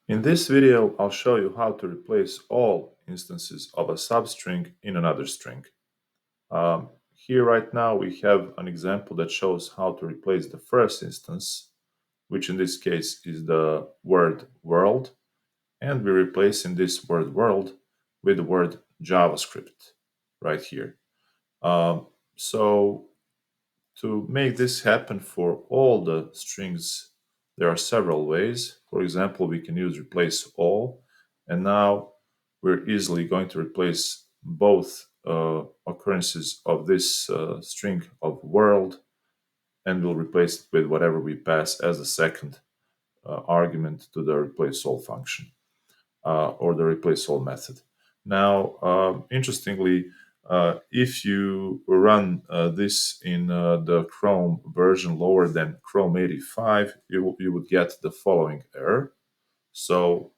In this video, I'll show you how to replace all instances of a substring in another string. Here right now we have an example that shows how to replace the first instance, which in this case is the word world, and we're replacing this word world with the word JavaScript right here. So to make this happen for all the strings, there are several ways. For example, we can use replaceAll, and now we're easily going to replace both occurrences of this string of world, and we'll replace it with whatever we pass as a second argument to the replaceAll function or the replaceAll method. Now, interestingly, if you run this in the Chrome version lower than Chrome 85, you would get the following error. So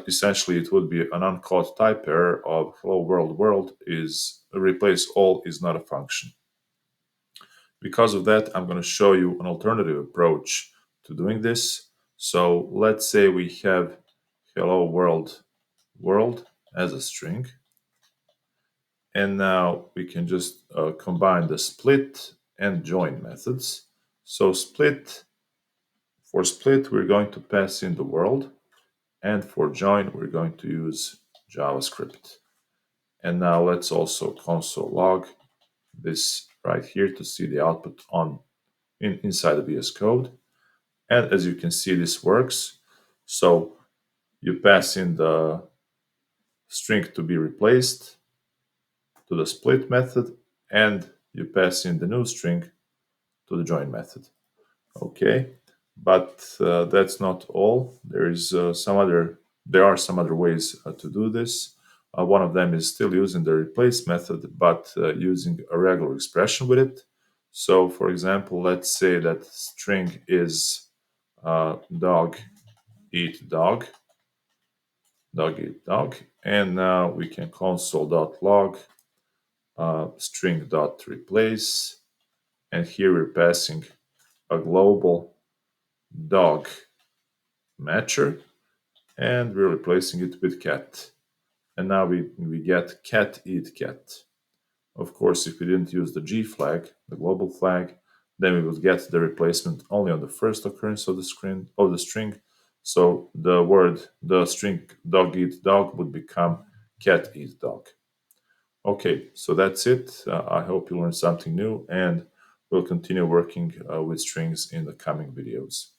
essentially, it would be an uncaught type error of hello world world is replaceAll is not a function. Because of that, I'm going to show you an alternative approach to doing this. So let's say we have hello world world as a string. And now we can just combine the split and join methods. So for split, we're going to pass in the world. And for join, we're going to use JavaScript. And now let's also console log this right here to see the output inside the VS Code. And as you can see, this works. So you pass in the string to be replaced to the split method, and you pass in the new string to the join method. Okay, but that's not all. There are some other ways to do this. One of them is still using the replace method, but using a regular expression with it. So, for example, let's say that string is dog eat dog, dog eat dog, and now we can console.log string.replace, and here we're passing a global dog matcher, and we're replacing it with cat. And now we get cat eat cat. Of course, if we didn't use the G flag, the global flag, then we would get the replacement only on the first occurrence of the string. So the string dog eat dog would become cat eat dog. Okay, so that's it. I hope you learned something new, and we'll continue working with strings in the coming videos.